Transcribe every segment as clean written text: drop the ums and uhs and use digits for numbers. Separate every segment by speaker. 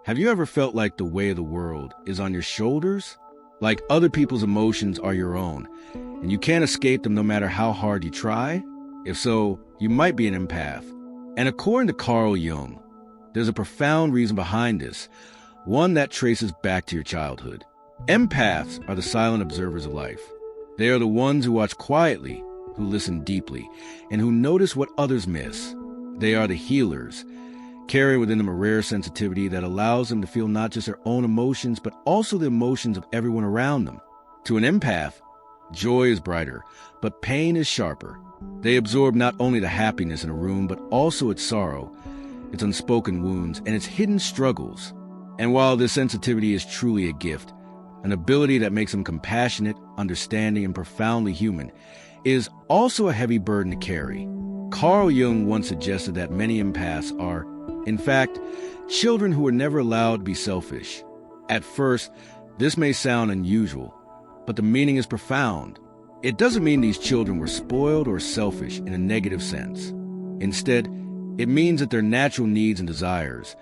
Speaker 1: Have you ever felt like the weight of the world is on your shoulders? Like other people's emotions are your own, and you can't escape them no matter how hard you try? If so, you might be an empath. And according to Carl Jung, there's a profound reason behind this, one that traces back to your childhood. Empaths are the silent observers of life. They are the ones who watch quietly, who listen deeply, and who notice what others miss. They are the healers, carrying within them a rare sensitivity that allows them to feel not just their own emotions, but also the emotions of everyone around them. To an empath, joy is brighter, but pain is sharper. They absorb not only the happiness in a room, but also its sorrow, its unspoken wounds, and its hidden struggles. And while this sensitivity is truly a gift, an ability that makes them compassionate, understanding, and profoundly human, is also a heavy burden to carry. Carl Jung once suggested that many empaths are, in fact, children who were never allowed to be selfish. At first, this may sound unusual, but the meaning is profound. It doesn't mean these children were spoiled or selfish in a negative sense. Instead, it means that their natural needs and desires,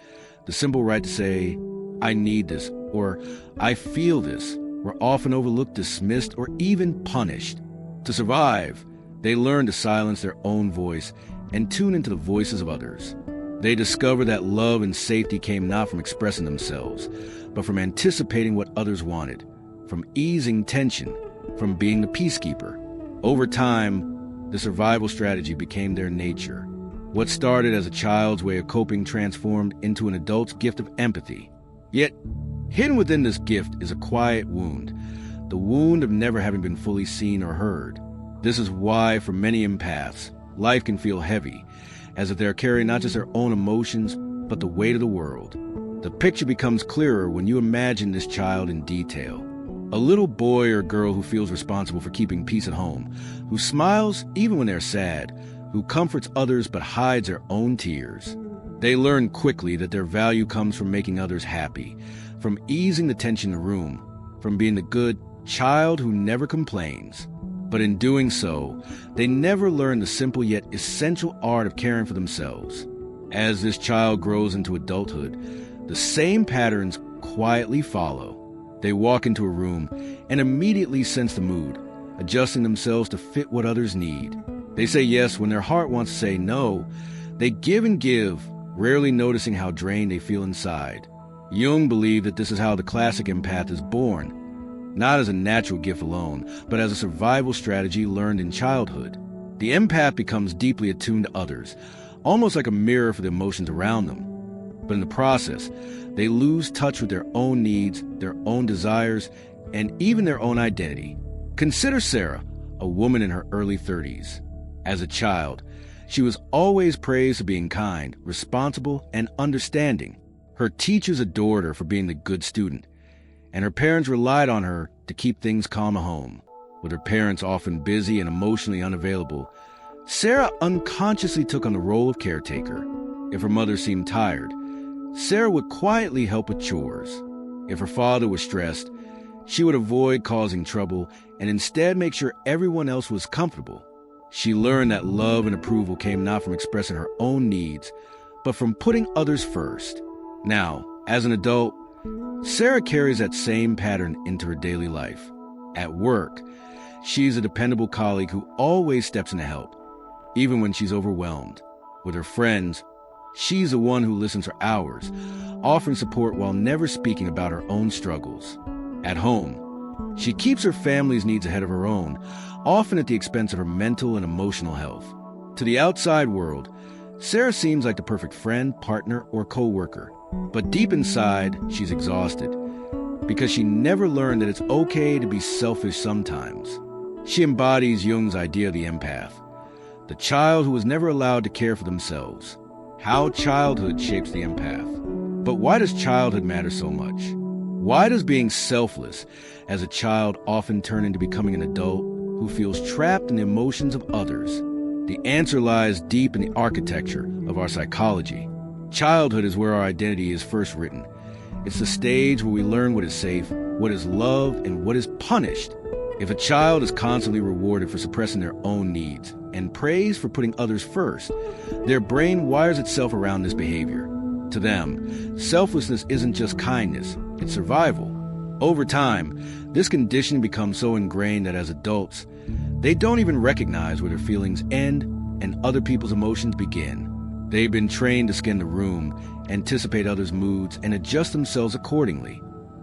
Speaker 1: the simple right to say, "I need this," or "I feel this," were often overlooked, dismissed, or even punished. To survive, they learned to silence their own voice and tune into the voices of others. They discovered that love and safety came not from expressing themselves, but from anticipating what others wanted, from easing tension, from being the peacekeeper. Over time, the survival strategy became their nature. What started as a child's way of coping transformed into an adult's gift of empathy. Yet, hidden within this gift is a quiet wound, the wound of never having been fully seen or heard. This is why, for many empaths, life can feel heavy, as if they are carrying not just their own emotions, but the weight of the world. The picture becomes clearer when you imagine this child in detail. A little boy or girl who feels responsible for keeping peace at home, who smiles even when they're sad, who comforts others but hides their own tears. They learn quickly that their value comes from making others happy, from easing the tension in the room, from being the good child who never complains. But in doing so, they never learn the simple yet essential art of caring for themselves. As this child grows into adulthood, the same patterns quietly follow. They walk into a room and immediately sense the mood, adjusting themselves to fit what others need. They say yes when their heart wants to say no. They give and give, rarely noticing how drained they feel inside. Jung believed that this is how the classic empath is born, not as a natural gift alone, but as a survival strategy learned in childhood. The empath becomes deeply attuned to others, almost like a mirror for the emotions around them. But in the process, they lose touch with their own needs, their own desires, and even their own identity. Consider Sarah, a woman in her early 30s. As a child, she was always praised for being kind, responsible, and understanding. Her teachers adored her for being the good student, and her parents relied on her to keep things calm at home. With her parents often busy and emotionally unavailable, Sarah unconsciously took on the role of caretaker. If her mother seemed tired, Sarah would quietly help with chores. If her father was stressed, she would avoid causing trouble and instead make sure everyone else was comfortable. She learned that love and approval came not from expressing her own needs, but from putting others first. Now, as an adult, Sarah carries that same pattern into her daily life. At work, she's a dependable colleague who always steps in to help, even when she's overwhelmed. With her friends, she's the one who listens for hours, offering support while never speaking about her own struggles. At home, she keeps her family's needs ahead of her own, often at the expense of her mental and emotional health. To the outside world, Sarah seems like the perfect friend, partner, or co-worker. But deep inside, she's exhausted because she never learned that it's okay to be selfish sometimes. She embodies Jung's idea of the empath, the child who was never allowed to care for themselves. How childhood shapes the empath. But why does childhood matter so much? Why does being selfless as a child often turn into becoming an adult who feels trapped in the emotions of others? The answer lies deep in the architecture of our psychology. Childhood is where our identity is first written. It's the stage where we learn what is safe, what is loved, and what is punished. If a child is constantly rewarded for suppressing their own needs and praised for putting others first, their brain wires itself around this behavior. To them, selflessness isn't just kindness, it's survival. Over time, this condition becomes so ingrained that as adults, they don't even recognize where their feelings end and other people's emotions begin. They've been trained to scan the room, anticipate others' moods, and adjust themselves accordingly.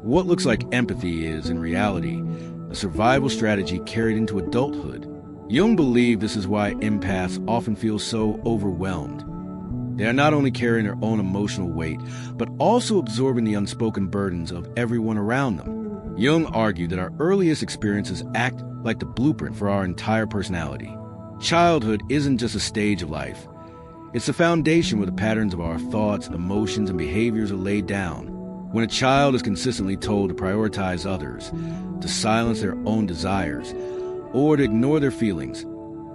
Speaker 1: What looks like empathy is, in reality, a survival strategy carried into adulthood. Jung believed this is why empaths often feel so overwhelmed. They are not only carrying their own emotional weight, but also absorbing the unspoken burdens of everyone around them. Jung argued that our earliest experiences act like the blueprint for our entire personality. Childhood isn't just a stage of life. It's the foundation where the patterns of our thoughts, emotions, and behaviors are laid down. When a child is consistently told to prioritize others, to silence their own desires, or to ignore their feelings,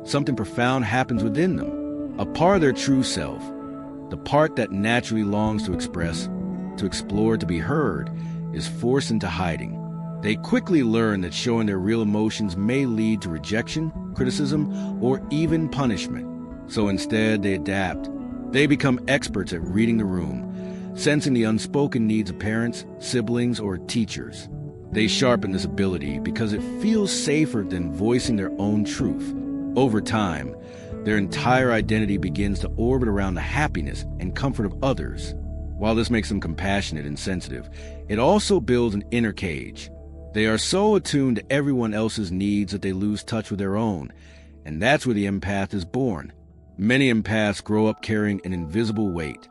Speaker 1: something profound happens within them. A part of their true self, the part that naturally longs to express, to explore, to be heard, is forced into hiding. They quickly learn that showing their real emotions may lead to rejection, criticism, or even punishment. So instead, they adapt. They become experts at reading the room, sensing the unspoken needs of parents, siblings, or teachers. They sharpen this ability because it feels safer than voicing their own truth. Over time, their entire identity begins to orbit around the happiness and comfort of others. While this makes them compassionate and sensitive, it also builds an inner cage. They are so attuned to everyone else's needs that they lose touch with their own, and that's where the empath is born. Many empaths grow up carrying an invisible weight,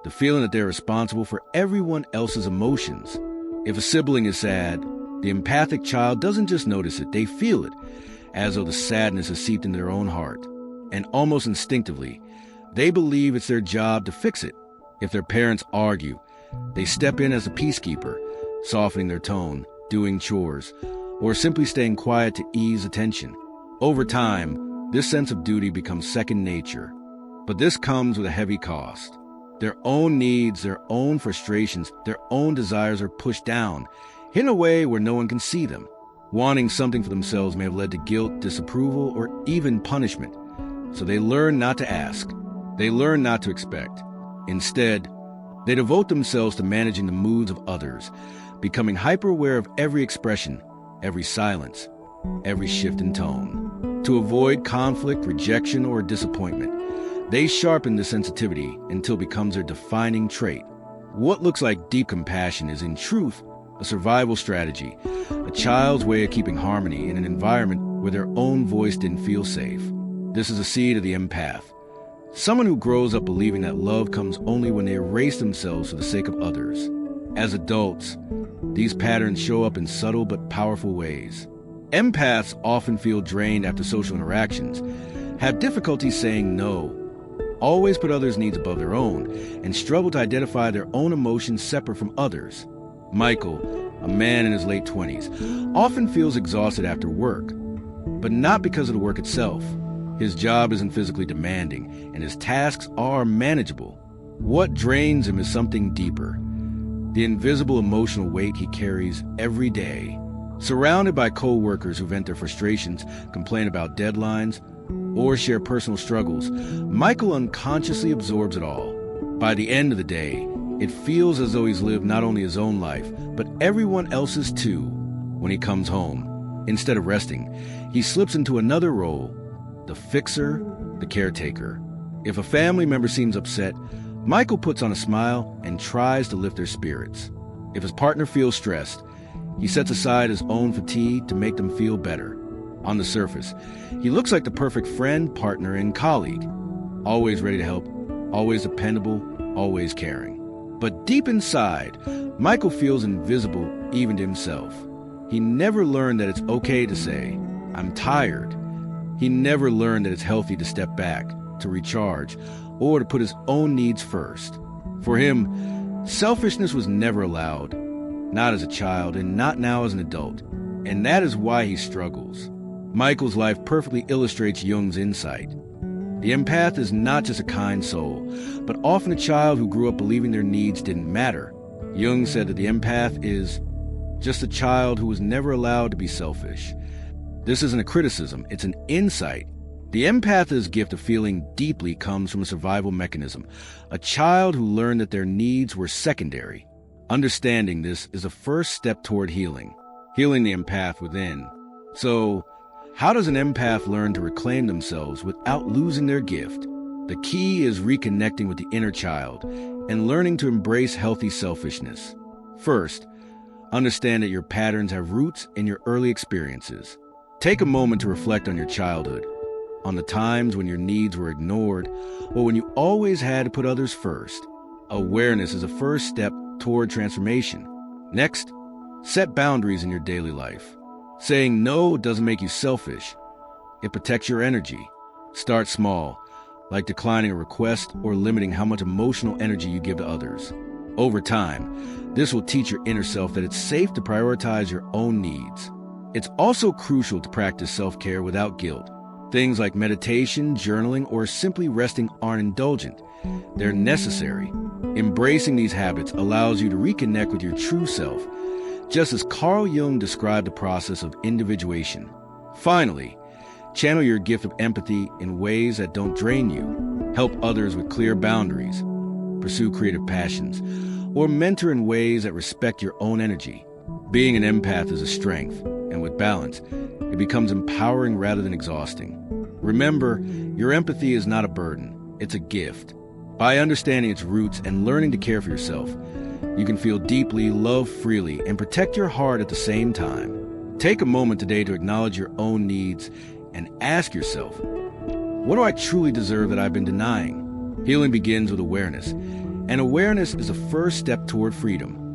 Speaker 1: the feeling that they're responsible for everyone else's emotions. If a sibling is sad, the empathic child doesn't just notice it, they feel it, as though the sadness has seeped into their own heart. And almost instinctively, they believe it's their job to fix it. If their parents argue, they step in as a peacekeeper, softening their tone, doing chores, or simply staying quiet to ease attention. Over time, this sense of duty becomes second nature. But this comes with a heavy cost. Their own needs, their own frustrations, their own desires are pushed down, hidden away where no one can see them. Wanting something for themselves may have led to guilt, disapproval, or even punishment. So they learn not to ask. They learn not to expect. Instead, they devote themselves to managing the moods of others, becoming hyper-aware of every expression, every silence, every shift in tone. To avoid conflict, rejection, or disappointment, they sharpen the sensitivity until it becomes their defining trait. What looks like deep compassion is, in truth, a survival strategy, a child's way of keeping harmony in an environment where their own voice didn't feel safe. This is a seed of the empath, someone who grows up believing that love comes only when they erase themselves for the sake of others. As adults, these patterns show up in subtle but powerful ways. Empaths often feel drained after social interactions, have difficulty saying no, always put others' needs above their own, and struggle to identify their own emotions separate from others. Michael, a man in his late 20s, often feels exhausted after work, but not because of the work itself. His job isn't physically demanding, and his tasks are manageable. What drains him is something deeper, the invisible emotional weight he carries every day. Surrounded by co-workers who vent their frustrations, complain about deadlines, or share personal struggles, Michael unconsciously absorbs it all. By the end of the day, it feels as though he's lived not only his own life, but everyone else's too. When he comes home, instead of resting, he slips into another role, the fixer, the caretaker. If a family member seems upset, Michael puts on a smile and tries to lift their spirits. If his partner feels stressed, he sets aside his own fatigue to make them feel better. On the surface, he looks like the perfect friend, partner, and colleague. Always ready to help, always dependable, always caring. But deep inside, Michael feels invisible even to himself. He never learned that it's okay to say, "I'm tired." He never learned that it's healthy to step back, to recharge, or to put his own needs first. For him, selfishness was never allowed, not as a child and not now as an adult, and that is why he struggles. Michael's life perfectly illustrates Jung's insight. The empath is not just a kind soul, but often a child who grew up believing their needs didn't matter. Jung said that the empath is just a child who was never allowed to be selfish. This isn't a criticism, it's an insight. The empath's gift of feeling deeply comes from a survival mechanism, a child who learned that their needs were secondary. Understanding this is a first step toward healing the empath within. So, how does an empath learn to reclaim themselves without losing their gift? The key is reconnecting with the inner child and learning to embrace healthy selfishness. First, understand that your patterns have roots in your early experiences. Take a moment to reflect on your childhood, on the times when your needs were ignored or when you always had to put others first. Awareness is a first step toward transformation. Next, set boundaries in your daily life. Saying no doesn't make you selfish. It protects your energy. Start small, like declining a request or limiting how much emotional energy you give to others. Over time, this will teach your inner self that it's safe to prioritize your own needs. It's also crucial to practice self-care without guilt. Things like meditation, journaling, or simply resting aren't indulgent. They're necessary. Embracing these habits allows you to reconnect with your true self, just as Carl Jung described the process of individuation. Finally, channel your gift of empathy in ways that don't drain you. Help others with clear boundaries. Pursue creative passions, or mentor in ways that respect your own energy. Being an empath is a strength, and with balance, it becomes empowering rather than exhausting. Remember, your empathy is not a burden, it's a gift. By understanding its roots and learning to care for yourself, you can feel deeply, love freely, and protect your heart at the same time. Take a moment today to acknowledge your own needs and ask yourself, what do I truly deserve that I've been denying? Healing begins with awareness, and awareness is the first step toward freedom.